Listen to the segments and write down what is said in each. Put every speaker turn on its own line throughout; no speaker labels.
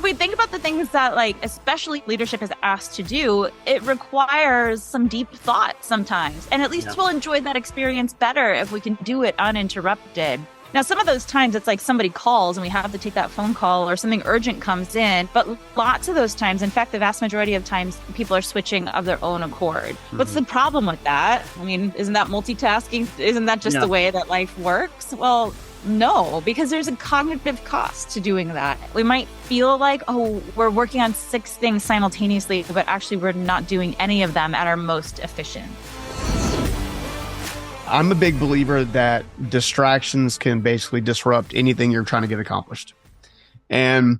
we think about the things that especially leadership is asked to do, it requires some deep thought sometimes. And at least we'll enjoy that experience better if we can do it uninterrupted. Now, some of those times it's like somebody calls and we have to take that phone call or something urgent comes in. But lots of those times, in fact, the vast majority of times, people are switching of their own accord. What's the problem with that? I mean, isn't that multitasking? Isn't that just the way that life works? Well, no, because there's a cognitive cost to doing that. We might feel like, oh, we're working on 6 things simultaneously, but actually we're not doing any of them at our most efficient.
I'm a big believer that distractions can basically disrupt anything you're trying to get accomplished. And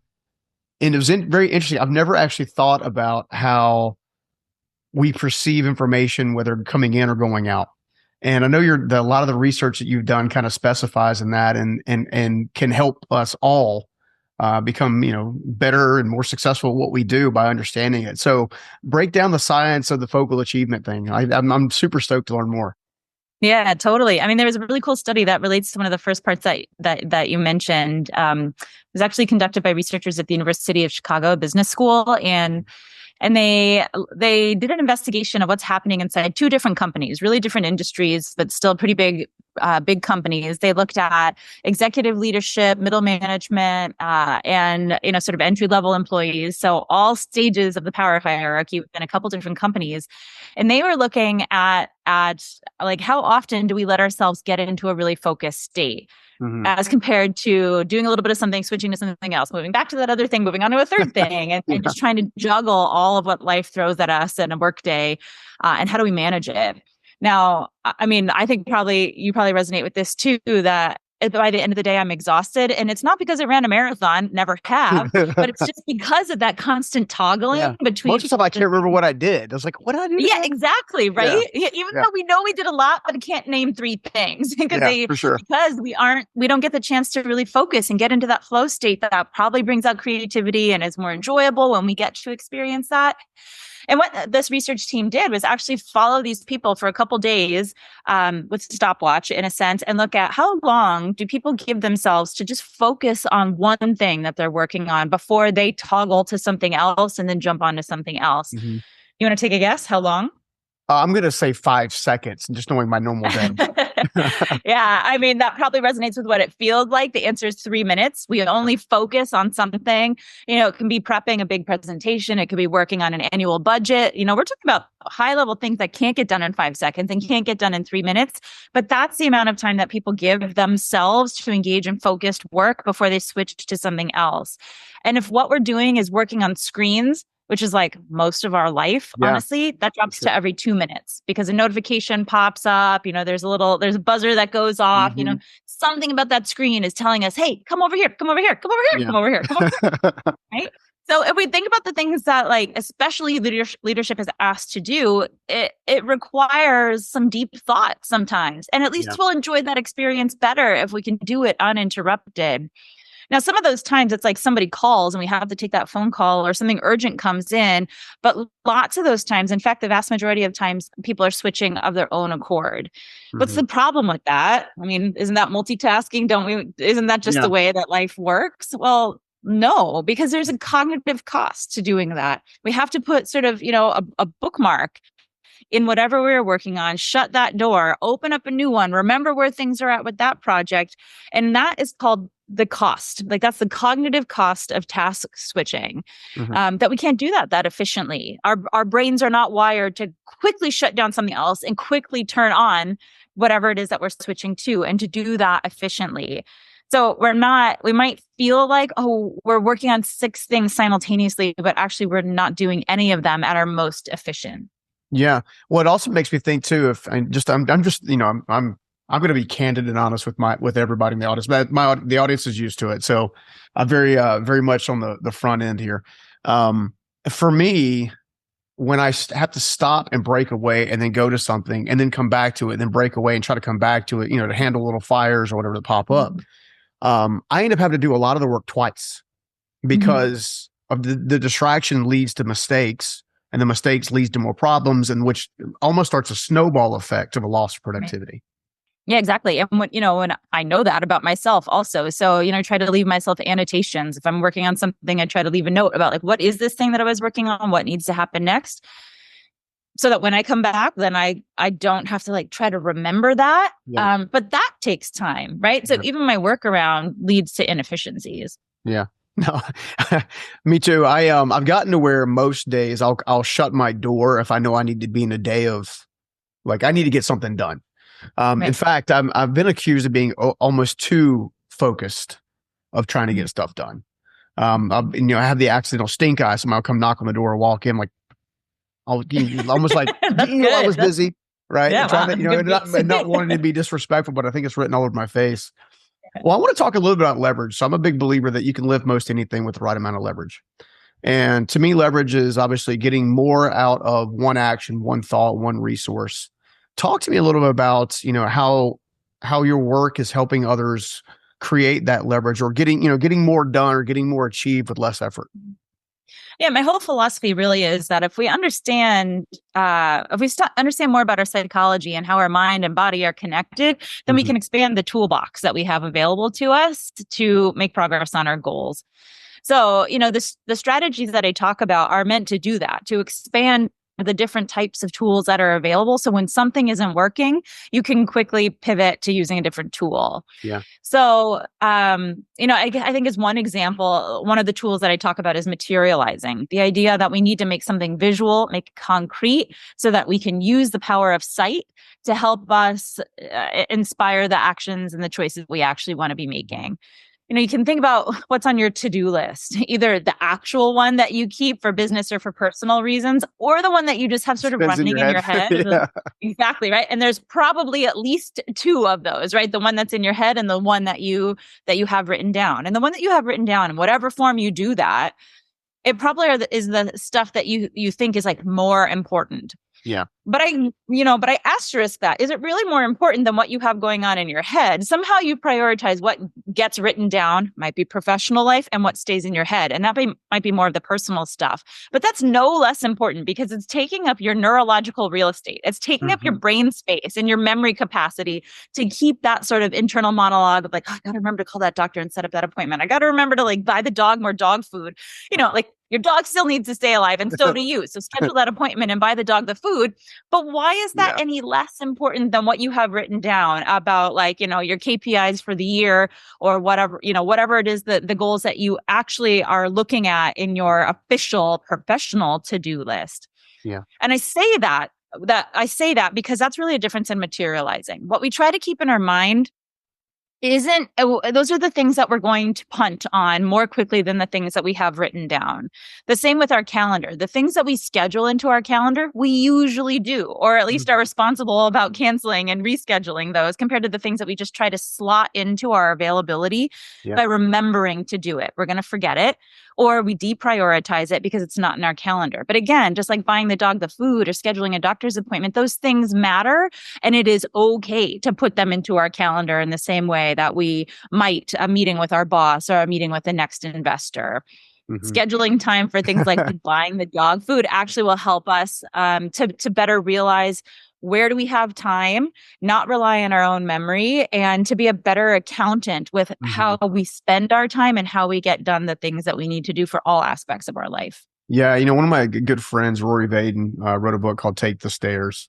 it was very interesting. I've never actually thought about how we perceive information, whether coming in or going out. And I know a lot of the research that you've done kind of specifies in that and can help us all become, better and more successful at what we do by understanding it. So break down the science of the focal achievement thing. I'm super stoked to learn more.
Yeah, totally. I mean, there was a really cool study that relates to one of the first parts that you mentioned. It was actually conducted by researchers at the University of Chicago Business School, and they did an investigation of what's happening inside 2 different companies, really different industries, but still pretty big companies. They looked at executive leadership, middle management, and sort of entry-level employees. So all stages of the power hierarchy within a couple different companies. And they were looking at how often do we let ourselves get into a really focused state? As compared to doing a little bit of something, switching to something else, moving back to that other thing, moving on to a third thing, and just trying to juggle all of what life throws at us in a work day. And how do we manage it? Now, I mean, I think you probably resonate with this too, that by the end of the day, I'm exhausted. And it's not because I ran a marathon, never have, but it's just because of that constant toggling between.
Most of the time, I can't remember what I did. I was like, what did I do?
Yeah, exactly. Right. Yeah. Even though we know we did a lot, but I can't name 3 things because we don't get the chance to really focus and get into that flow state that probably brings out creativity and is more enjoyable when we get to experience that. And what this research team did was actually follow these people for a couple days with stopwatch, in a sense, and look at how long do people give themselves to just focus on one thing that they're working on before they toggle to something else and then jump onto something else. You want to take a guess? How long?
I'm going to say 5 seconds, just knowing my normal day.
Yeah, I mean, that probably resonates with what it feels like. The answer is 3 minutes. We only focus on something. It can be prepping a big presentation. It could be working on an annual budget. We're talking about high level things that can't get done in 5 seconds and can't get done in 3 minutes. But that's the amount of time that people give themselves to engage in focused work before they switch to something else. And if what we're doing is working on screens, which is like most of our life, honestly, that drops to every 2 minutes because a notification pops up. There's a buzzer that goes off. Something about that screen is telling us, hey, come over here, come over here, come over here, come over here, come over here. Right? So if we think about the things that especially leadership is asked to do, it requires some deep thought sometimes. And at least we'll enjoy that experience better if we can do it uninterrupted. Now, some of those times it's like somebody calls and we have to take that phone call or something urgent comes in. But lots of those times, in fact, the vast majority of times, people are switching of their own accord. What's the problem with that? I mean, isn't that multitasking? Isn't that just the way that life works? Well, no, because there's a cognitive cost to doing that. We have to put sort of, a bookmark in whatever we're working on, shut that door, open up a new one, remember where things are at with that project. And that is called the cost. That's the cognitive cost of task switching, that we can't do that efficiently. Our brains are not wired to quickly shut down something else and quickly turn on whatever it is that we're switching to, and to do that efficiently. So we might feel like, oh, we're working on 6 things simultaneously, but actually we're not doing any of them at our most efficient.
Yeah. Well, it also makes me think too, I'm going to be candid and honest with everybody in the audience, but the audience is used to it. So I'm very much on the front end here. For me, when I have to stop and break away and then go to something and then come back to it and then break away and try to come back to it, to handle little fires or whatever that pop up, I end up having to do a lot of the work twice because of the distraction leads to mistakes. And the mistakes leads to more problems, and which almost starts a snowball effect of a loss of productivity.
Yeah, exactly. And when I know that about myself also. So, I try to leave myself annotations. If I'm working on something, I try to leave a note about like, what is this thing that I was working on? What needs to happen next? So that when I come back, then I don't have to like try to remember that.
Yeah.
But that takes time, right? So
Yeah.
even my workaround leads to inefficiencies.
Yeah. No, me too. I've gotten to where most days I'll shut my door if I know I need to be in a day of like I need to get something done. In
Right.
fact, I've been accused of being almost too focused of trying to get stuff done. I have the accidental stink eye. Somebody will come knock on the door, walk in, like almost like
That's
I was
good.
busy, right?
Yeah,
And trying
wow,
to,
that's a good
not,
piece.
and not wanting to be disrespectful, but I think it's written all over my face. Well, I want to talk a little bit about leverage. So I'm a big believer that you can lift most anything with the right amount of leverage. And to me, leverage is obviously getting more out of one action, one thought, one resource. Talk to me a little bit about, how your work is helping others create that leverage or getting more done or getting more achieved with less effort.
Yeah, my whole philosophy really is that if we understand, understand more about our psychology and how our mind and body are connected, then we
Mm-hmm.
can expand the toolbox that we have available to us to make progress on our goals. So, the strategies that I talk about are meant to do that, to expand the different types of tools that are available. So when something isn't working, you can quickly pivot to using a different tool.
Yeah.
So, I think as one example, one of the tools that I talk about is materializing, the idea that we need to make something visual, make it concrete so that we can use the power of sight to help us inspire the actions and the choices we actually want to be making. You can think about what's on your to-do list, either the actual one that you keep for business or for personal reasons, or the one that you just have sort of
Spins in
running
your
in
head.
your head.
Yeah.
Exactly, right? And there's probably at least two of those, right? The one that's in your head and the one that you have written down. And the one that you have written down, in whatever form you do that, it probably is the stuff that you think is like more important.
Yeah.
But I asterisk that. Is it really more important than what you have going on in your head? Somehow you prioritize what gets written down, might be professional life, and what stays in your head. And that might be more of the personal stuff. But that's no less important because it's taking up your neurological real estate. It's taking up your
Mm-hmm.
brain space and your memory capacity to keep that sort of internal monologue of like, oh, I got to remember to call that doctor and set up that appointment. I got to remember to like buy the dog more dog food. Like your dog still needs to stay alive and so do you. So schedule that appointment and buy the dog the food. But why is that
Yeah.
any less important than what you have written down about like, your KPIs for the year or whatever it is that the goals that you actually are looking at in your official professional to-do list?
Yeah.
And I say that because that's really a difference in materializing. What we try to keep in our mind isn't those are the things that we're going to punt on more quickly than the things that we have written down. The same with our calendar. The things that we schedule into our calendar, we usually do, or at least
Mhm.
are responsible about canceling and rescheduling those compared to the things that we just try to slot into our availability
Yeah.
by remembering to do it. We're going to forget it, or we deprioritize it because it's not in our calendar. But again, just like buying the dog the food or scheduling a doctor's appointment, those things matter. And it is okay to put them into our calendar in the same way that we might a meeting with our boss or a meeting with the next investor.
Mhm.
Scheduling time for things like buying the dog food actually will help us to better realize where do we have time, not rely on our own memory, and to be a better accountant with how
Mhm.
we spend our time and how we get done the things that we need to do for all aspects of our life.
Yeah. One of my good friends, Rory Vaden, wrote a book called Take the Stairs.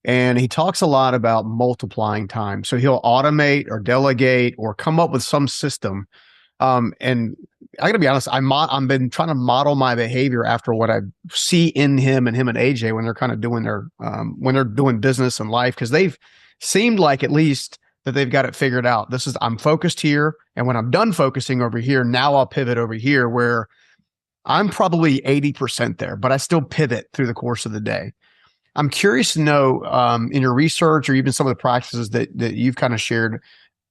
And he talks a lot about multiplying time. So he'll automate or delegate or come up with some system. And I got to be honest, I've been trying to model my behavior after what I see in him and AJ when they're kind of doing when they're doing business and life, because they've seemed like at least that they've got it figured out. I'm focused here. And when I'm done focusing over here, now I'll pivot over here where I'm probably 80% there, but I still pivot through the course of the day. I'm curious to know, in your research or even some of the practices that you've kind of shared,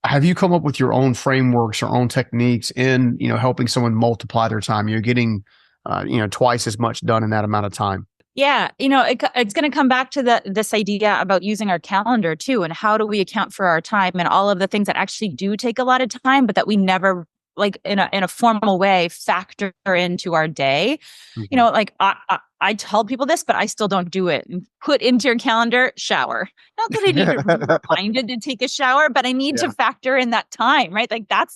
have you come up with your own frameworks or own techniques in, helping someone multiply their time? You're getting, twice as much done in that amount of time.
Yeah, it's going to come back to this idea about using our calendar too, and how do we account for our time and all of the things that actually do take a lot of time, but that we never like in a formal way factor into our day. Like I tell people this, but I still don't do it. Put into your calendar, shower. Not that I need to be reminded to take a shower, but I need to factor in that time, right? Like that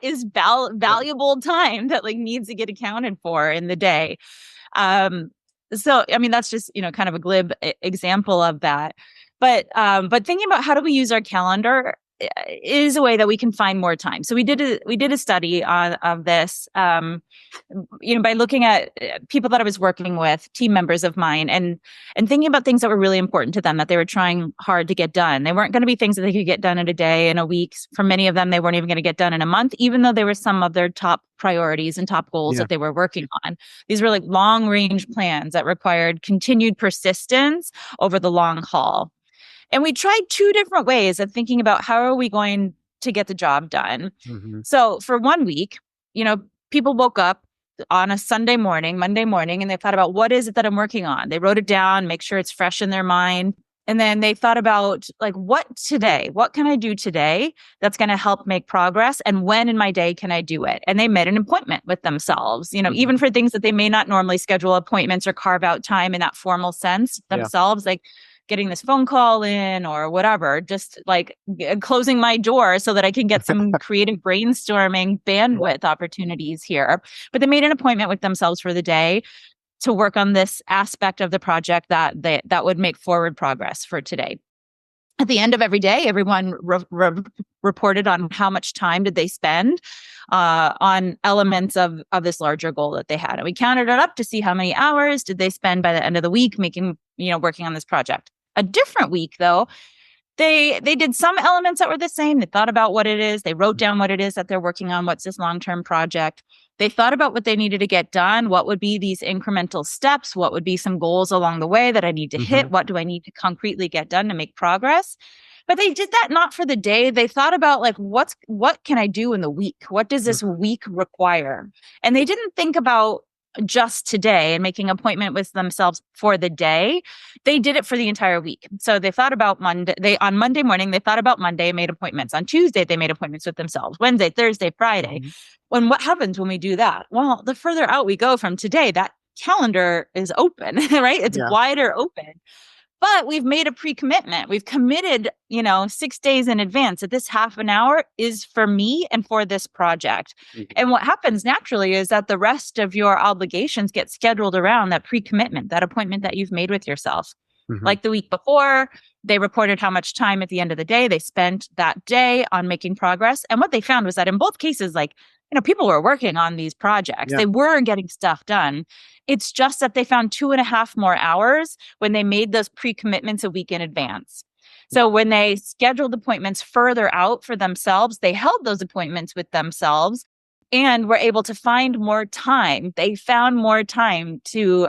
is valuable time that like needs to get accounted for in the day. So, I mean, that's just, kind of a glib example of that. But thinking about how do we use our calendar is a way that we can find more time. So we did a study of this, by looking at people that I was working with, team members of mine, and thinking about things that were really important to them that they were trying hard to get done. They weren't going to be things that they could get done in a day, in a week. For many of them, they weren't even going to get done in a month, even though they were some of their top priorities and top goals that they were working on. These were like long range plans that required continued persistence over the long haul. And we tried two different ways of thinking about how are we going to get the job done. So for 1 week, people woke up on a Monday morning, and they thought about what is it that I'm working on? They wrote it down, make sure it's fresh in their mind. And then they thought about like, what can I do today that's going to help make progress? And when in my day can I do it? And they made an appointment with themselves, even for things that they may not normally schedule appointments or carve out time in that formal sense themselves, like getting this phone call in or whatever, just like closing my door so that I can get some creative brainstorming bandwidth opportunities here. But they made an appointment with themselves for the day to work on this aspect of the project that would make forward progress for today. At the end of every day, everyone reported on how much time did they spend on elements of this larger goal that they had. And we counted it up to see how many hours did they spend by the end of the week working on this project. A different week, though, they did some elements that were the same. They thought about what it is. They wrote down what it is that they're working on. What's this long-term project? They thought about what they needed to get done. What would be these incremental steps? What would be some goals along the way that I need to hit? What do I need to concretely get done to make progress? But they did that not for the day. They thought about like, what can I do in the week? What does this week require? And they didn't think about just today and making an appointment with themselves for the day. They did it for the entire week. So they thought about Monday. On Monday morning, they thought about Monday, made appointments. On Tuesday, they made appointments with themselves. Wednesday, Thursday, Friday. When what happens when we do that? Well, the further out we go from today, that calendar is open, right? It's wider open. But we've made a pre-commitment. We've committed, 6 days in advance that this half an hour is for me and for this project. And what happens naturally is that the rest of your obligations get scheduled around that pre-commitment, that appointment that you've made with yourself. Like the week before, they reported how much time at the end of the day they spent that day on making progress. And what they found was that in both cases, people were working on these projects. They were getting stuff done. It's just that they found 2.5 more hours when they made those pre-commitments a week in advance. So when they scheduled appointments further out for themselves, they held those appointments with themselves and were able to find more time. They found more time to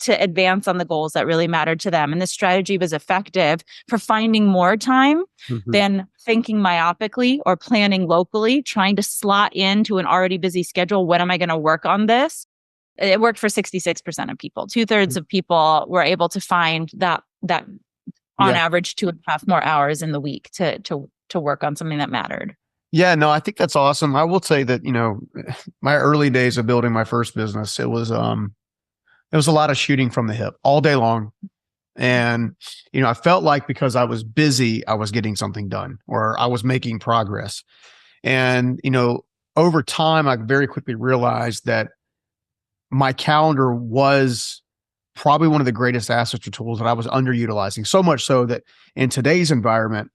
advance on the goals that really mattered to them. And this strategy was effective for finding more time than thinking myopically or planning locally, trying to slot into an already busy schedule. When am I going to work on this? It worked for 66% of people. 2/3 of people were able to find that on average 2.5 more hours in the week to work on something that mattered.
Yeah, no, I think that's awesome. I will say that, my early days of building my first business, it was a lot of shooting from the hip all day long. And, I felt like because I was busy, I was getting something done or I was making progress. And, over time, I very quickly realized that my calendar was probably one of the greatest assets or tools that I was underutilizing, so much so that in today's environment,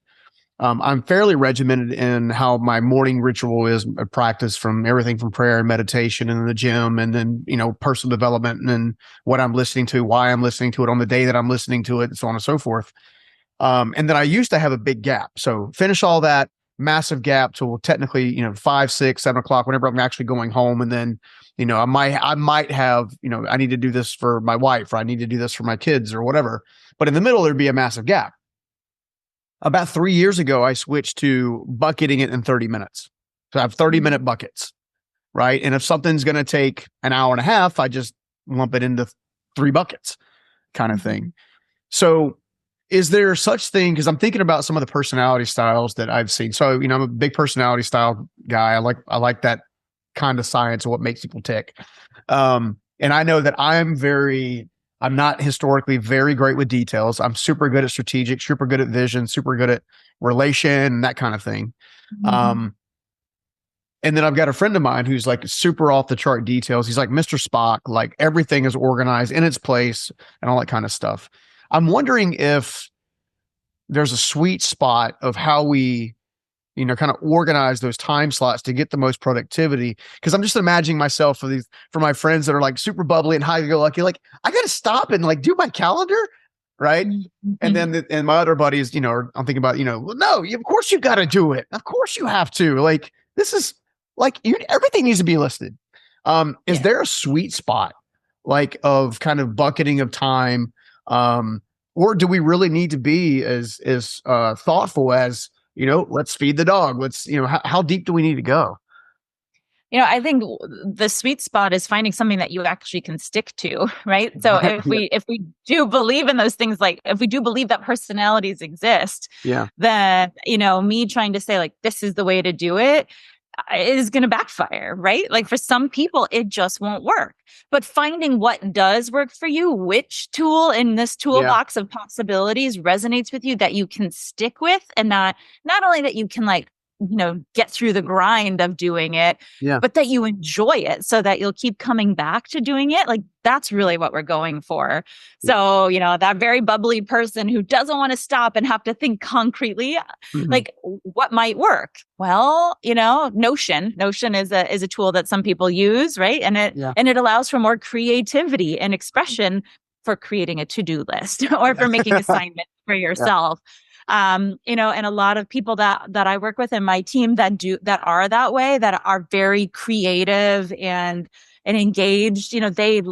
I'm fairly regimented in how my morning ritual is a practice, from everything from prayer and meditation and the gym, and then, personal development, and then what I'm listening to, why I'm listening to it on the day that I'm listening to it, and so on and so forth. And then I used to have a big gap. So finish all that massive gap till technically, 5, 6, 7 o'clock, whenever I'm actually going home. And then, I might have, I need to do this for my wife, or I need to do this for my kids or whatever. But in the middle, there'd be a massive gap. About 3 years ago, I switched to bucketing it in 30 minutes. So I have 30-minute buckets, right? And if something's going to take an hour and a half, I just lump it into 3 buckets kind of thing. So is there such thing, because I'm thinking about some of the personality styles that I've seen. So, I'm a big personality style guy. I like that kind of science of what makes people tick. And I know that I'm not historically very great with details. I'm super good at strategic, super good at vision, super good at relation and that kind of thing.
Mhm.
And then I've got a friend of mine who's like super off the chart details. He's like Mr. Spock, like everything is organized in its place and all that kind of stuff. I'm wondering if there's a sweet spot of how we, kind of organize those time slots to get the most productivity. Cause I'm just imagining myself for my friends that are like super bubbly and high go lucky, like I got to stop and like do my calendar. Right. And
Mhm.
then, and my other buddies, I'm thinking about, well, no, of course you got to do it. Of course you have to. Like, this is like everything needs to be listed. Is
Yeah.
there a sweet spot like of kind of bucketing of time? Or do we really need to be as thoughtful as, let's feed the dog. Let's, how deep do we need to go?
I think the sweet spot is finding something that you actually can stick to, right? So if
Yeah.
we do believe in those things, like if we do believe that personalities exist,
Yeah.
then me trying to say like this is the way to do it is going to backfire, right? Like for some people, it just won't work. But finding what does work for you, which tool in this
Yeah.
toolbox of possibilities resonates with you that you can stick with, and not only that you can like, get through the grind of doing it,
Yeah.
but that you enjoy it so that you'll keep coming back to doing it. Like that's really what we're going for. So, that very bubbly person who doesn't want to stop and have to think concretely,
Mhm.
like what might work? Well, Notion is a tool that some people use, right?
Yeah.
And it allows for more creativity and expression for creating a to-do list or for making assignments for
Yeah.
yourself. And a lot of people that I work with in my team that are that way, that are very creative and engaged,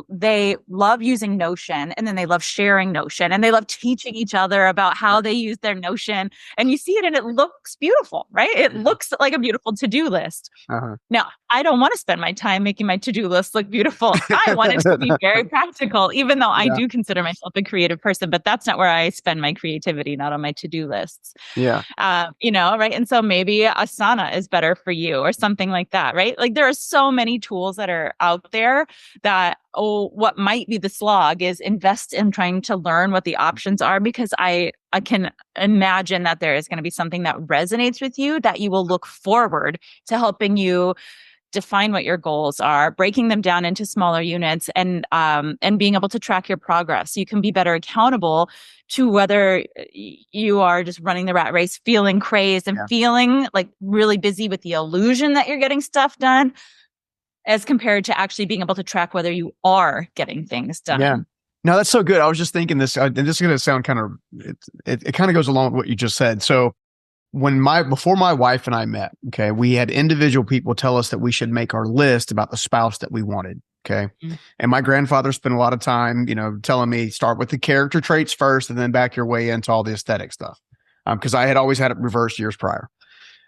they love using Notion, and then they love sharing Notion, and they love teaching each other about how they use their Notion. And you see it and it looks beautiful, right? It
Yeah.
looks like a beautiful to-do list.
Uh-huh.
Now, I don't want to spend my time making my to-do list look beautiful. I want it to be very practical, even though I
Yeah.
do consider myself a creative person, but that's not where I spend my creativity, not on my to-do lists.
Yeah.
Right? And so maybe Asana is better for you or something like that, right? Like there are so many tools that are out there that, what might be the slog is invest in trying to learn what the options are, because I can imagine that there is going to be something that resonates with you that you will look forward to helping you define what your goals are, breaking them down into smaller units, and being able to track your progress so you can be better accountable to whether you are just running the rat race, feeling crazed and
Yeah.
feeling like really busy with the illusion that you're getting stuff done, as compared to actually being able to track whether you are getting things done.
Yeah. No, that's so good. I was just thinking this, and this is going to sound kind of, it kind of goes along with what you just said. So before my wife and I met, okay, we had individual people tell us that we should make our list about the spouse that we wanted. Okay.
Mm-hmm.
And my grandfather spent a lot of time, telling me start with the character traits first and then back your way into all the aesthetic stuff. Cause I had always had it reversed years prior.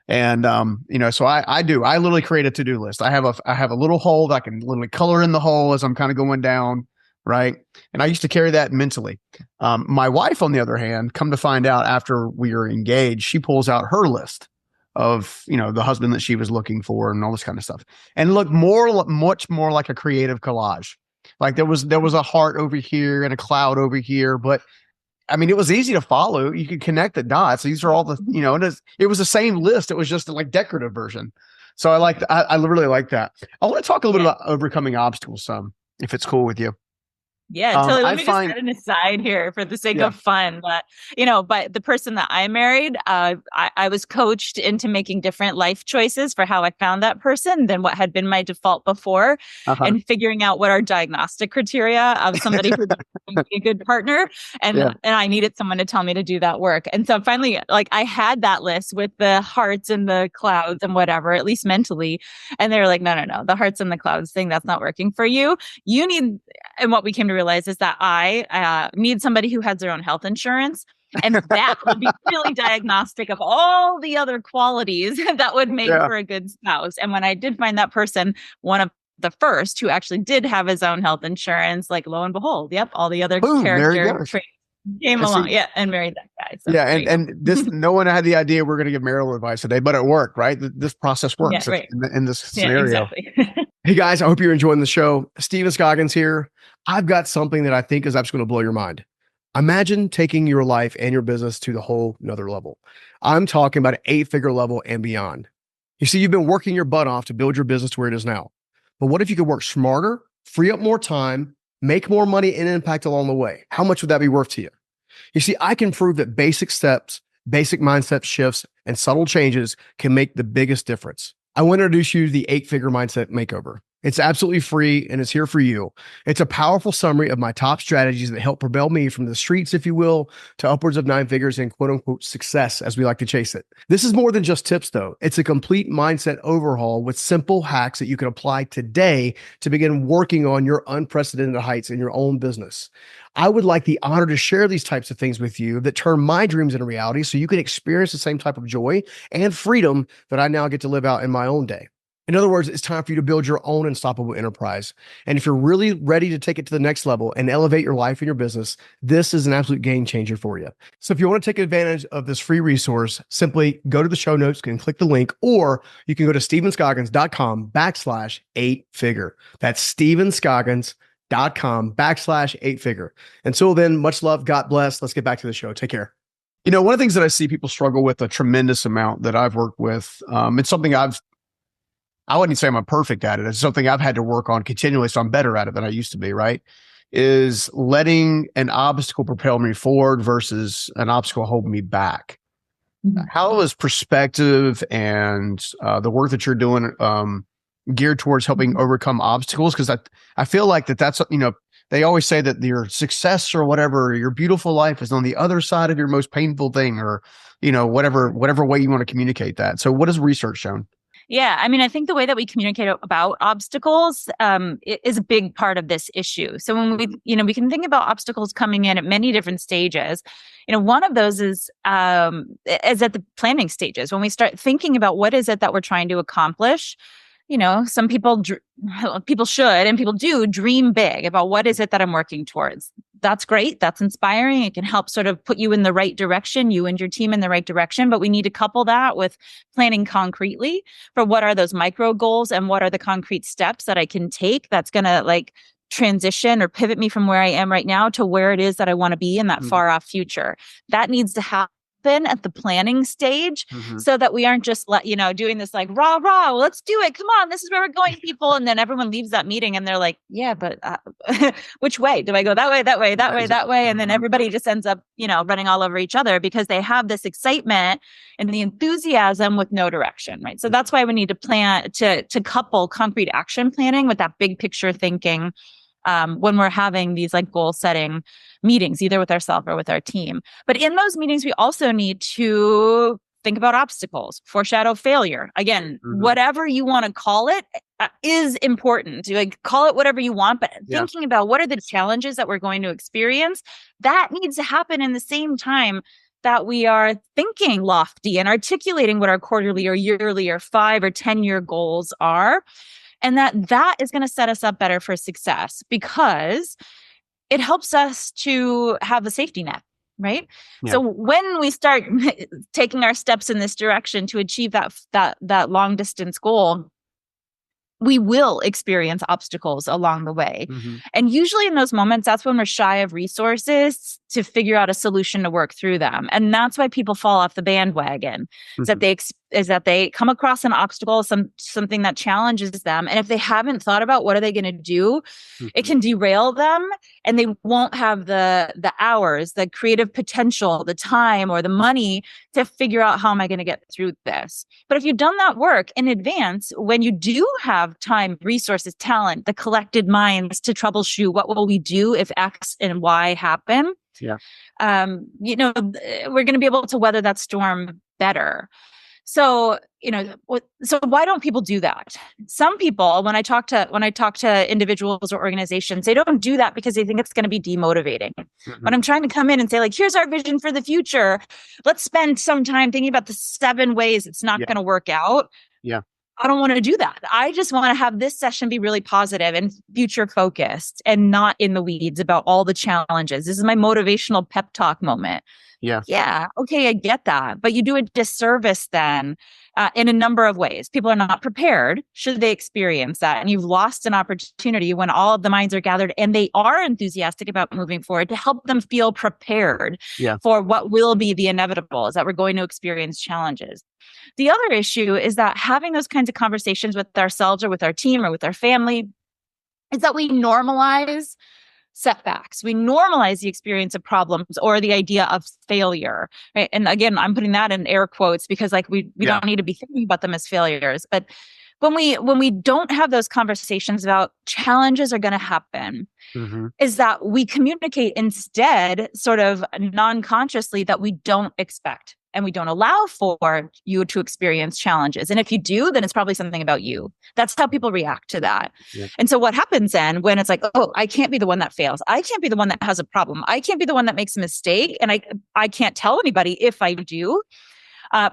And, so I literally create a to-do list. I have a little hole that I can literally color in the hole as I'm kind of going down. Right. And I used to carry that mentally. My wife, on the other hand, come to find out after we were engaged, she pulls out her list of, the husband that she was looking for and all this kind of stuff, and look much more like a creative collage. Like there was a heart over here and a cloud over here, but I mean, it was easy to follow. You could connect the dots. These are all the, it was the same list. It was just a like decorative version. So I really like that. I want to talk a little bit about overcoming obstacles if it's cool with you.
Yeah, totally. Let me just
find
set an aside here for the sake
Yeah.
of fun. But but the person that I married, I was coached into making different life choices for how I found that person than what had been my default before,
Uh-huh.
and figuring out what our diagnostic criteria of somebody who would be a good partner. And
Yeah.
and I needed someone to tell me to do that work. And so finally, like I had that list with the hearts and the clouds and whatever, at least mentally. And they were like, no, the hearts and the clouds thing, that's not working for you. You need, and what we came to realize is that I need somebody who has their own health insurance. And that would be really diagnostic of all the other qualities that would make for a good spouse. And when I did find that person, one of the first who actually did have his own health insurance, like lo and behold, yep, all the other
Boom, there you
character
go.
traits Came
And
along,
see,
yeah, and married that guy. So
yeah,
there you go.
and this, no one had the idea we're going to give marital advice today, but it worked, right? This process
Yeah,
works
right.
in this
Yeah,
scenario.
exactly.
Hey guys, I hope you're enjoying the show. Steven Scoggins here. I've got something that I think is actually going to blow your mind. Imagine taking your life and your business to the whole another level. I'm talking about an 8-figure level and beyond. You see, you've been working your butt off to build your business to where it is now. But what if you could work smarter, free up more time, make more money and impact along the way? How much would that be worth to you? You see, I can prove that basic steps, basic mindset shifts, and subtle changes can make the biggest difference. I want to introduce you to the 8-figure mindset makeover. It's absolutely free and it's here for you. It's a powerful summary of my top strategies that help propel me from the streets, if you will, to upwards of 9 figures and quote unquote success as we like to chase it. This is more than just tips though. It's a complete mindset overhaul with simple hacks that you can apply today to begin working on your unprecedented heights in your own business. I would like the honor to share these types of things with you that turn my dreams into reality so you can experience the same type of joy and freedom that I now get to live out in my own day. In other words, it's time for you to build your own unstoppable enterprise. And if you're really ready to take it to the next level and elevate your life and your business, this is an absolute game changer for you. So if you want to take advantage of this free resource, simply go to the show notes and click the link, or you can go to stevenscoggins.com/8-figure. That's stevenscoggins.com/8-figure. Until then, much love. God bless. Let's get back to the show. Take care. You know, one of the things that I see people struggle with a tremendous amount that I've worked with, it's something I wouldn't say I'm perfect at it. It's something I've had to work on continually, so I'm better at it than I used to be, right? Is letting an obstacle propel me forward versus an obstacle hold me back.
Mhm.
How is perspective and the work that you're doing geared towards helping overcome obstacles? Because I feel like that's, you know, they always say that your success or whatever, your beautiful life is on the other side of your most painful thing, or, you know, whatever way you want to communicate that. So what has research shown?
Yeah, I mean, I think the way that we communicate about obstacles is a big part of this issue. So when we can think about obstacles coming in at many different stages. You know, one of those is at the planning stages when we start thinking about what is it that we're trying to accomplish. You know, some people should and people do dream big about what is it that I'm working towards. That's great. That's inspiring. It can help sort of put you in the right direction, you and your team in the right direction. But we need to couple that with planning concretely for what are those micro goals and what are the concrete steps that I can take that's going to like transition or pivot me from where I am right now to where it is that I want to be in that far off future. That needs to happen at the planning stage so that we aren't just doing this like rah rah, let's do it, come on, this is where we're going, people, and then everyone leaves that meeting and they're like, yeah, but which way do I go? That way, that way, and then everybody just ends up running all over each other because they have this excitement and the enthusiasm with no direction, right? So that's why we need to plan to couple concrete action planning with that big picture thinking when we're having these like goal setting meetings, either with ourselves or with our team. But in those meetings, we also need to think about obstacles, foreshadow failure. Again, whatever you want to call it is important. Like call it whatever you want, but thinking about what are the challenges that we're going to experience, that needs to happen in the same time that we are thinking lofty and articulating what our quarterly or yearly or 5 or 10-year goals are. And that is going to set us up better for success because it helps us to have a safety net, right? Yeah. So when we start taking our steps in this direction to achieve that long distance goal, we will experience obstacles along the way. And usually in those moments, that's when we're shy of resources to figure out a solution to work through them. And that's why people fall off the bandwagon, is that they come across an obstacle, something that challenges them. And if they haven't thought about what are they going to do, it can derail them and they won't have the hours, the creative potential, the time or the money to figure out how am I going to get through this. But if you've done that work in advance, when you do have time, resources, talent, the collected minds to troubleshoot, what will we do if X and Y happen? Yeah. We're going to be able to weather that storm better. So, so why don't people do that? Some people, when I talk to individuals or organizations, they don't do that because they think it's going to be demotivating. But I'm trying to come in and say, like, here's our vision for the future. Let's spend some time thinking about the 7 ways it's not going to work out. Yeah. I don't want to do that. I just want to have this session be really positive and future focused and not in the weeds about all the challenges. This is my motivational pep talk moment.
Yeah.
Yeah. Okay. I get that. But you do a disservice then in a number of ways. People are not prepared should they experience that. And you've lost an opportunity when all of the minds are gathered and they are enthusiastic about moving forward to help them feel prepared for what will be the inevitable, is that we're going to experience challenges. The other issue is that having those kinds of conversations with ourselves or with our team or with our family is that we normalize setbacks. We normalize the experience of problems or the idea of failure. Right? And again, I'm putting that in air quotes because like we don't need to be thinking about them as failures. But when we don't have those conversations about challenges are going to happen, is that we communicate instead sort of non-consciously that we don't expect and we don't allow for you to experience challenges. And if you do, then it's probably something about you. That's how people react to that. Yeah. And so what happens then when it's like, oh, I can't be the one that fails. I can't be the one that has a problem. I can't be the one that makes a mistake. And I can't tell anybody if I do.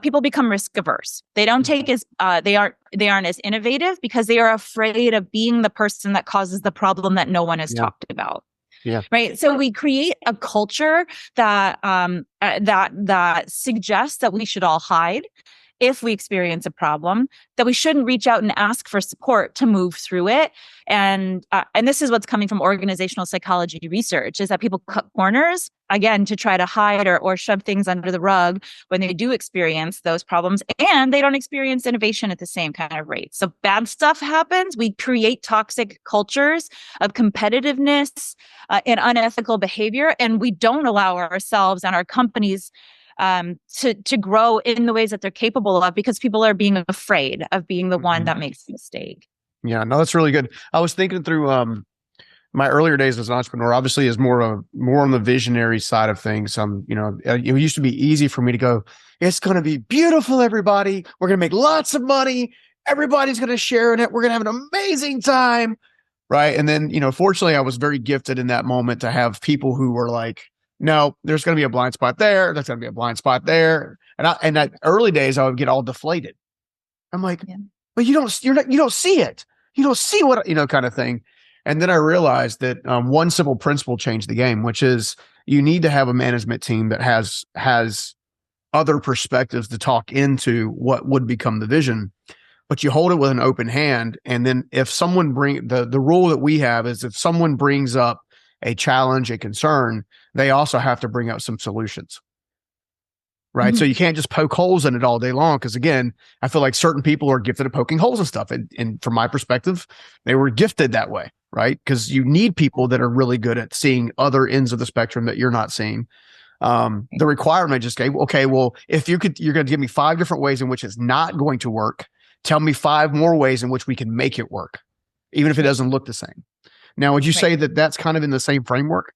People become risk averse. They don't take as they aren't as innovative because they are afraid of being the person that causes the problem that no one has talked about. Yeah. Right. So we create a culture that that suggests that we should all hide if we experience a problem, that we shouldn't reach out and ask for support to move through it. And this is what's coming from organizational psychology research, is that people cut corners, again, to try to hide or shove things under the rug when they do experience those problems, and they don't experience innovation at the same kind of rate. So bad stuff happens. We create toxic cultures of competitiveness and unethical behavior, and we don't allow ourselves and our companies to grow in the ways that they're capable of because people are being afraid of being the one that makes a mistake.
Yeah, no, that's really good. I was thinking through my earlier days as an entrepreneur. Obviously, is more on the visionary side of things. It used to be easy for me to go, it's going to be beautiful, everybody. We're going to make lots of money. Everybody's going to share in it. We're going to have an amazing time, right? And then, fortunately, I was very gifted in that moment to have people who were like, no, there's going to be a blind spot there. There's going to be a blind spot there. And that early days, I would get all deflated. I'm like, but you don't see it. You don't see what, kind of thing. And then I realized that one simple principle changed the game, which is you need to have a management team that has other perspectives to talk into what would become the vision, but you hold it with an open hand. And then if someone the rule that we have is if someone brings up a challenge, a concern, they also have to bring up some solutions. Right. So you can't just poke holes in it all day long. Cause again, I feel like certain people are gifted at poking holes and stuff. And from my perspective, they were gifted that way. Right. Cause you need people that are really good at seeing other ends of the spectrum that you're not seeing. The requirement just gave, okay, well, if you're going to give me 5 different ways in which it's not going to work, tell me 5 more ways in which we can make it work, even if it doesn't look the same. Now, would you say that that's kind of in the same framework?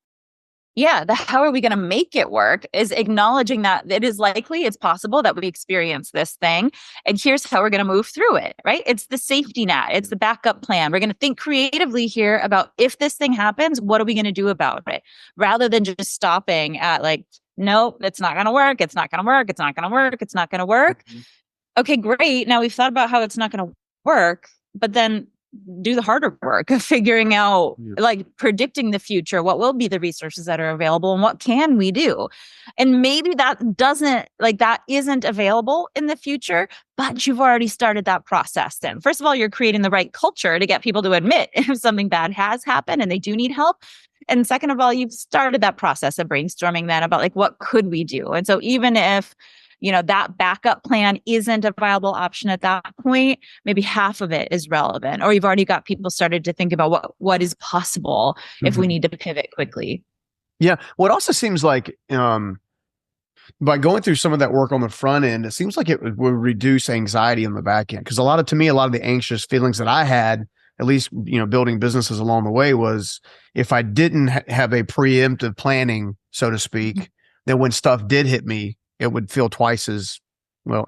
Yeah, how are we going to make it work is acknowledging that it is likely, it's possible that we experience this thing. And here's how we're going to move through it, right? It's the safety net. It's the backup plan. We're going to think creatively here about if this thing happens, what are we going to do about it? Rather than just stopping at like, no, it's not going to work. It's not going to work. It's not going to work. It's not going to work. Okay, great. Now we've thought about how it's not going to work, but then do the harder work of figuring out, like predicting the future, what will be the resources that are available and what can we do? And maybe that isn't available in the future, but you've already started that process then. First of all, you're creating the right culture to get people to admit if something bad has happened and they do need help. And second of all, you've started that process of brainstorming then about like, what could we do? And so even if that backup plan isn't a viable option at that point, maybe half of it is relevant, or you've already got people started to think about what is possible if we need to pivot quickly.
Yeah. Well, it also seems like by going through some of that work on the front end, it seems like it would reduce anxiety on the back end. Because a lot of the anxious feelings that I had, at least, building businesses along the way, was if I didn't have a preemptive planning, so to speak, then when stuff did hit me, it would feel twice as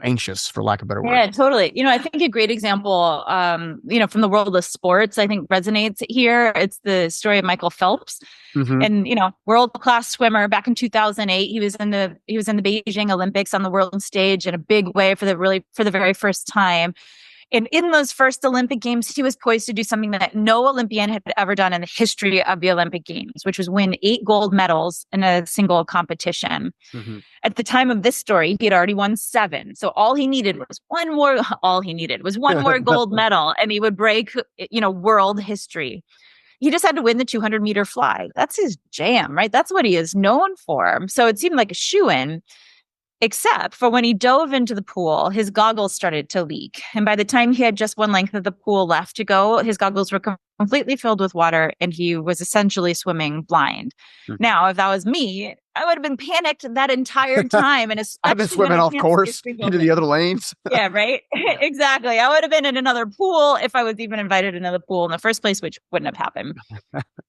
anxious, for lack of a better word.
Yeah, totally. I think a great example, from the world of sports, I think resonates here. It's the story of Michael Phelps, and world-class swimmer. Back in 2008, he was in the Beijing Olympics on the world stage in a big way for the very first time. And in those first Olympic Games, he was poised to do something that no Olympian had ever done in the history of the Olympic Games, which was win 8 gold medals in a single competition. Mm-hmm. At the time of this story, he had already won 7. So all he needed was one more gold medal, and he would break, world history. He just had to win the 200-meter fly. That's his jam, right? That's what he is known for. So it seemed like a shoo-in. Except for when he dove into the pool, his goggles started to leak. And by the time he had just one length of the pool left to go, his goggles were completely filled with water and he was essentially swimming blind. Mm-hmm. Now, if that was me, I would have been panicked that entire time. And
I've been swimming off course into the other lanes.
Yeah, right. Exactly. I would have been in another pool if I was even invited into the pool in the first place, which wouldn't have happened.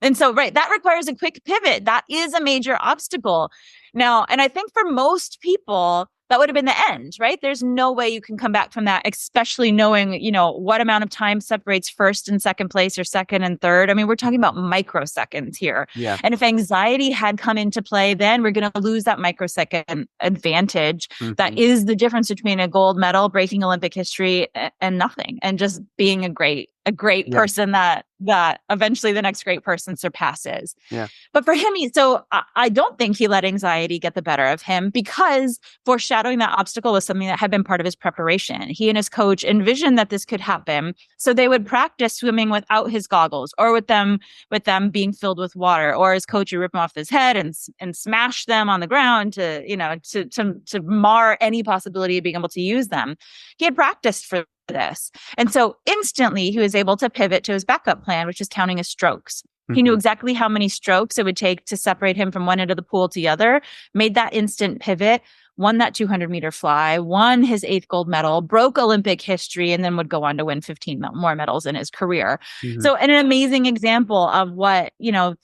And so, right, that requires a quick pivot. That is a major obstacle. Now, and I think for most people, that would have been the end, right? There's no way you can come back from that, especially knowing, what amount of time separates first and second place or second and third. I mean, we're talking about microseconds here. Yeah. And if anxiety had come into play, then we're going to lose that microsecond advantage. Mm-hmm. That is the difference between a gold medal, breaking Olympic history, and nothing, and just being a great person that eventually the next great person surpasses. Yeah. But for him, I don't think he let anxiety get the better of him, because foreshadowing that obstacle was something that had been part of his preparation. He and his coach envisioned that this could happen. So they would practice swimming without his goggles, or with them being filled with water, or his coach would rip them off his head and smash them on the ground to mar any possibility of being able to use them. He had practiced for this. And so instantly he was able to pivot to his backup plan, which is counting his strokes. Mm-hmm. He knew exactly how many strokes it would take to separate him from one end of the pool to the other, made that instant pivot, won that 200-meter fly, won his 8th gold medal, broke Olympic history, and then would go on to win 15 more medals in his career. Mm-hmm. So an amazing example of what,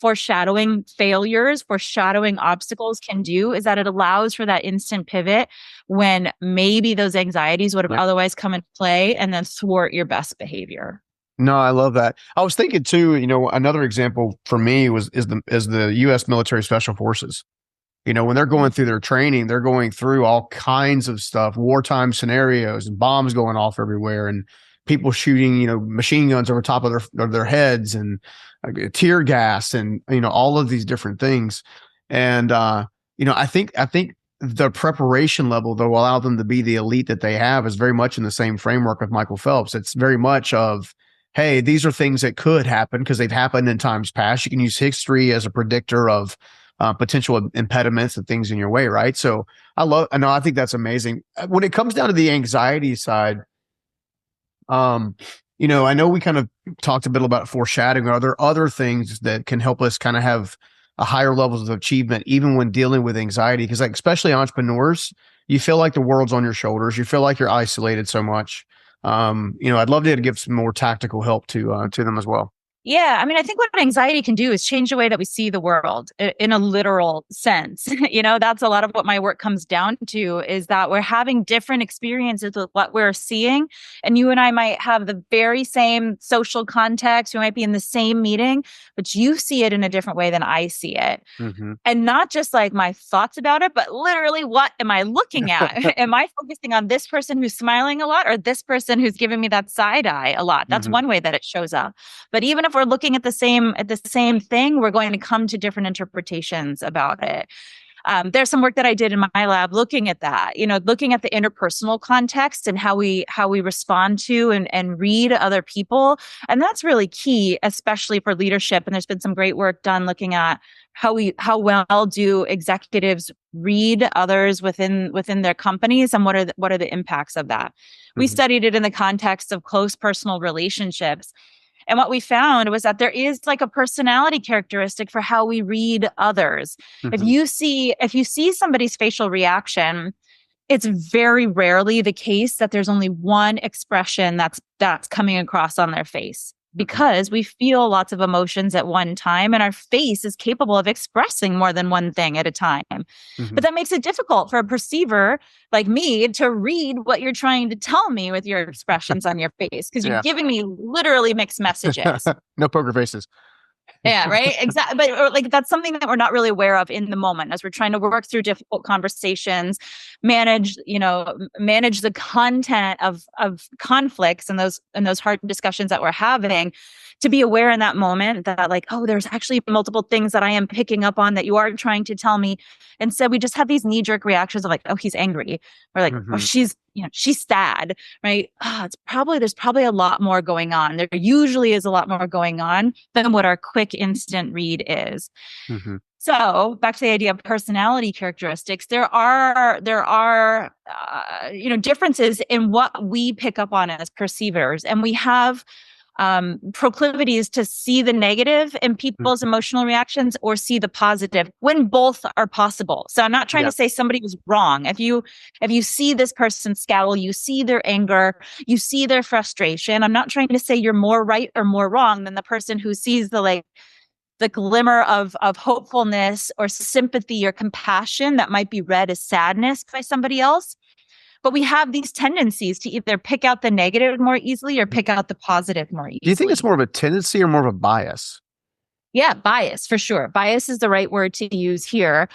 foreshadowing failures, foreshadowing obstacles can do, is that it allows for that instant pivot when maybe those anxieties would have otherwise come into play, and then thwart your best behavior.
No, I love that. I was thinking too, another example for me is the U.S. military special forces. When they're going through their training, they're going through all kinds of stuff, wartime scenarios, and bombs going off everywhere, and people shooting, machine guns over top of their heads, and tear gas, and all of these different things. And I think the preparation level that will allow them to be the elite that they have is very much in the same framework of Michael Phelps. It's very much of, hey, these are things that could happen because they've happened in times past. You can use history as a predictor of potential impediments and things in your way, right? So I think that's amazing. When it comes down to the anxiety side, I know we kind of talked a bit about foreshadowing. Are there other things that can help us kind of have a higher levels of achievement, even when dealing with anxiety? Because especially entrepreneurs, you feel like the world's on your shoulders. You feel like you're isolated so much. I'd love to give some more tactical help to them as well.
Yeah. I mean, I think what anxiety can do is change the way that we see the world in a literal sense. That's a lot of what my work comes down to, is that we're having different experiences with what we're seeing. And you and I might have the very same social context. We might be in the same meeting, but you see it in a different way than I see it. Mm-hmm. And not just like my thoughts about it, but literally, what am I looking at? Am I focusing on this person who's smiling a lot, or this person who's giving me that side eye a lot? That's one way that it shows up. But even if we're looking at the same thing, we're going to come to different interpretations about it. There's some work that I did in my lab looking at that, looking at the interpersonal context and how we respond to and read other people. And that's really key, especially for leadership. And there's been some great work done looking at how well do executives read others within their companies, and what are the impacts of that. Mm-hmm. We studied it in the context of close personal relationships. And what we found was that there is like a personality characteristic for how we read others. Mm-hmm. If you see somebody's facial reaction, it's very rarely the case that there's only one expression that's coming across on their face, because we feel lots of emotions at one time, and our face is capable of expressing more than one thing at a time. Mm-hmm. But that makes it difficult for a perceiver like me to read what you're trying to tell me with your expressions on your face, because you're giving me literally mixed messages.
No poker faces.
Yeah, right. Exactly. But like that's something that we're not really aware of in the moment as we're trying to work through difficult conversations, manage the content of conflicts and those hard discussions that we're having. To be aware in that moment that like, oh, there's actually multiple things that I am picking up on that you are trying to tell me. Instead, we just have these knee-jerk reactions of like, oh, he's angry, or like, oh,
Hmm.
she's sad, right? There's probably a lot more going on. There usually is a lot more going on than what our quick instant read is.
Hmm.
So back to the idea of personality characteristics, there are differences in what we pick up on as perceivers, and we have proclivities to see the negative in people's emotional reactions or see the positive when both are possible. So I'm not trying
Yeah.
to say somebody was wrong. If you see this person scowl, you see their anger, you see their frustration. I'm not trying to say you're more right or more wrong than the person who sees the glimmer of hopefulness or sympathy or compassion that might be read as sadness by somebody else. But we have these tendencies to either pick out the negative more easily or pick out the positive more
Do you think it's
easily.
more of a tendency or more of a bias?
Yeah, bias for sure. Bias is the right word to use here.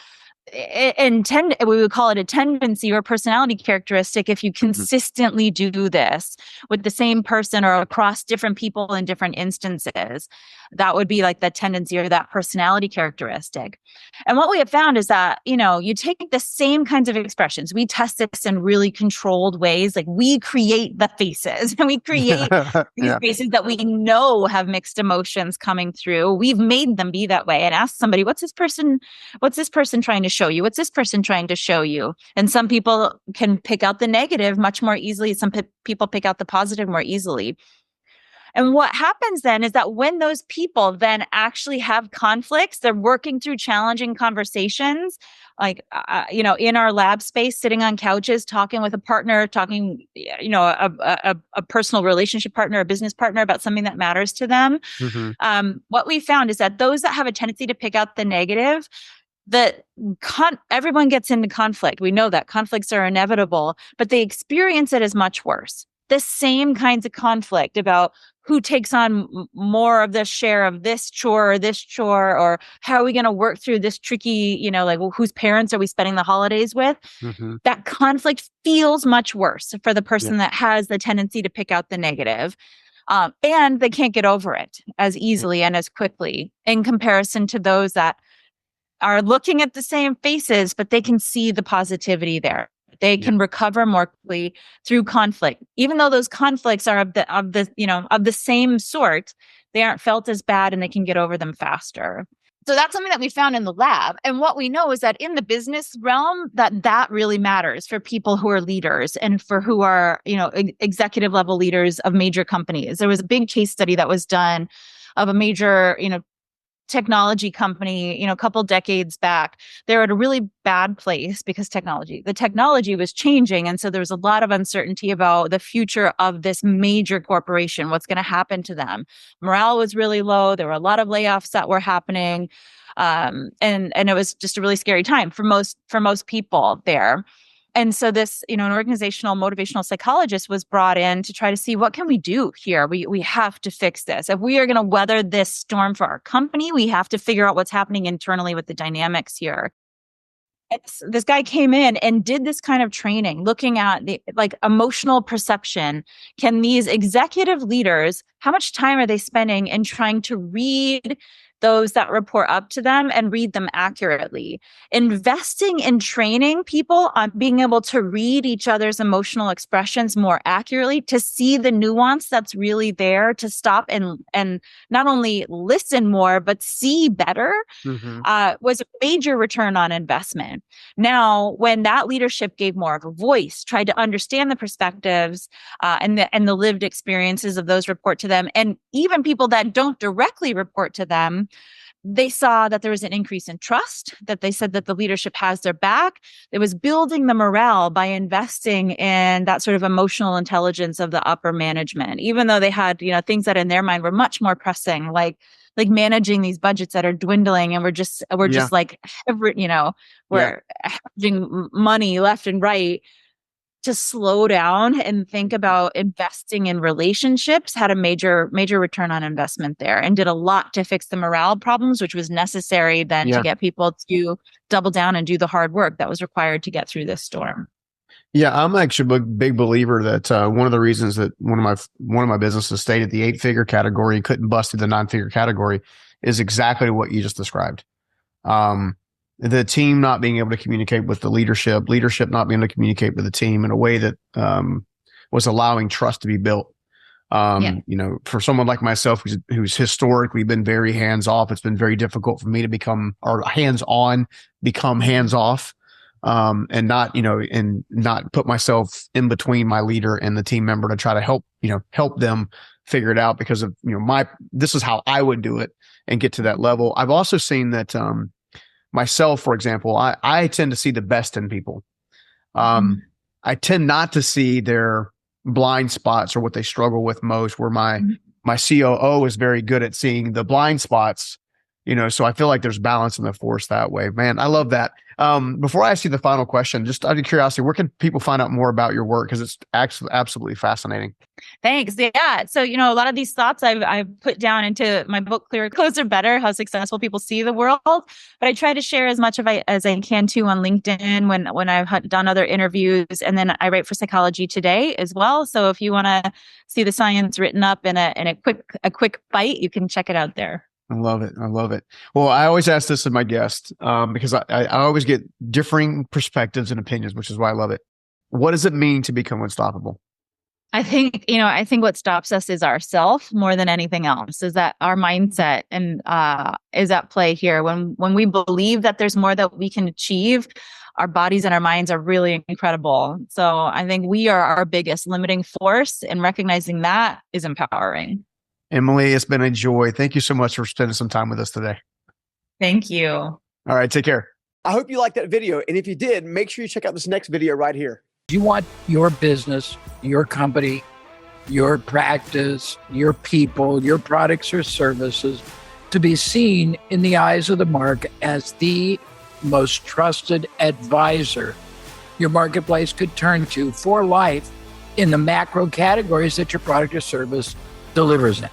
And we would call it a tendency or personality characteristic if you
Mhm.
consistently do this with the same person or across different people in different instances. That would be like that tendency or that personality characteristic. And what we have found is that, you take the same kinds of expressions. We test this in really controlled ways. Like we create the faces and we create these
Yeah.
faces that we know have mixed emotions coming through. We've made them be that way and ask somebody, what's this person trying to show you? What's this person trying to show you? And some people can pick out the negative much more easily. Some people pick out the positive more easily. And what happens then is that when those people then actually have conflicts, they're working through challenging conversations, like, in our lab space, sitting on couches, talking with a partner, talking, a personal relationship partner, a business partner about something that matters to them.
Hmm.
What we found is that those that have a tendency to pick out the negative, that everyone gets into conflict. We know that conflicts are inevitable, but they experience it as much worse. The same kinds of conflict about who takes on more of the share of this chore, or how are we going to work through this tricky, like, well, whose parents are we spending the holidays with?
Hmm.
That conflict feels much worse for the
Yeah.
person that has the tendency to pick out the negative. And they can't get over it as
Yeah.
easily and as quickly in comparison to those that are looking at the same faces, but they can see the positivity there. They
Yeah.
can recover more quickly through conflict, even though those conflicts are of the same sort. They aren't felt as bad, and they can get over them faster. So that's something that we found in the lab. And what we know is that in the business realm, that really matters for people who are leaders and for who are, executive level leaders of major companies. There was a big case study that was done of a major, technology company, a couple decades back. They're at a really bad place because the technology was changing. And so there was a lot of uncertainty about the future of this major corporation, what's going to happen to them. Morale was really low. There were a lot of layoffs that were happening. And it was just a really scary time for most people there. And so this, an organizational motivational psychologist was brought in to try to see what can we do here. We have to fix this. If we are going to weather this storm for our company, we have to figure out what's happening internally with the dynamics here. This guy came in and did this kind of training, looking at the like emotional perception. Can these executive leaders, how much time are they spending in trying to read those that report up to them and read them accurately? Investing in training people on being able to read each other's emotional expressions more accurately, to see the nuance that's really there, to stop and not only listen more, but see better,
Hmm.
was a major return on investment. Now, when that leadership gave more of a voice, tried to understand the perspectives and the lived experiences of those report to them, and even people that don't directly report to them, they saw that there was an increase in trust, that they said that the leadership has their back. It was building the morale by investing in that sort of emotional intelligence of the upper management, even though they had, things that in their mind were much more pressing, like managing these budgets that are dwindling, and we're just
Yeah.
like,
Yeah.
we're having money left and right. to slow down and think about investing in relationships had a major return on investment there, and did a lot to fix the morale problems, which was necessary then to get people to double down and do the hard work that was required to get through this storm.
Yeah, I'm actually a big believer that one of the reasons that one of my businesses stayed at the 8-figure category and couldn't bust through the 9-figure category is exactly what you just described. The team not being able to communicate with the leadership not being able to communicate with the team in a way that was allowing trust to be built. For someone like myself who's historically been very hands off, it's been very difficult for me to become hands off, and not put myself in between my leader and the team member to try to help them figure it out, because of this is how I would do it and get to that level. I've also seen that myself, for example, I tend to see the best in people. I tend not to see their blind spots or what they struggle with most, where my COO is very good at seeing the blind spots, so I feel like there's balance in the force that way. Man, I love that. Before I ask you the final question, just out of curiosity, where can people find out more about your work? Because it's absolutely fascinating.
Thanks. Yeah. So, a lot of these thoughts I've put down into my book, Clearer, Closer, Better, How Successful People See the World. But I try to share as much as I can too on LinkedIn when I've done other interviews. And then I write for Psychology Today as well. So if you want to see the science written up in a quick bite, you can check it out there.
I love it. Well, I always ask this of my guests because I always get differing perspectives and opinions, which is why I love it. What does it mean to become unstoppable?
I think what stops us is ourself more than anything else, is that our mindset and is at play here. When we believe that there's more that we can achieve, our bodies and our minds are really incredible. So I think we are our biggest limiting force, and recognizing that is empowering.
Emily, it's been a joy. Thank you so much for spending some time with us today.
Thank you.
All right, take care.
I hope you liked that video. And if you did, make sure you check out this next video right here.
You want your business, your company, your practice, your people, your products or services to be seen in the eyes of the market as the most trusted advisor your marketplace could turn to for life in the macro categories that your product or service delivers in.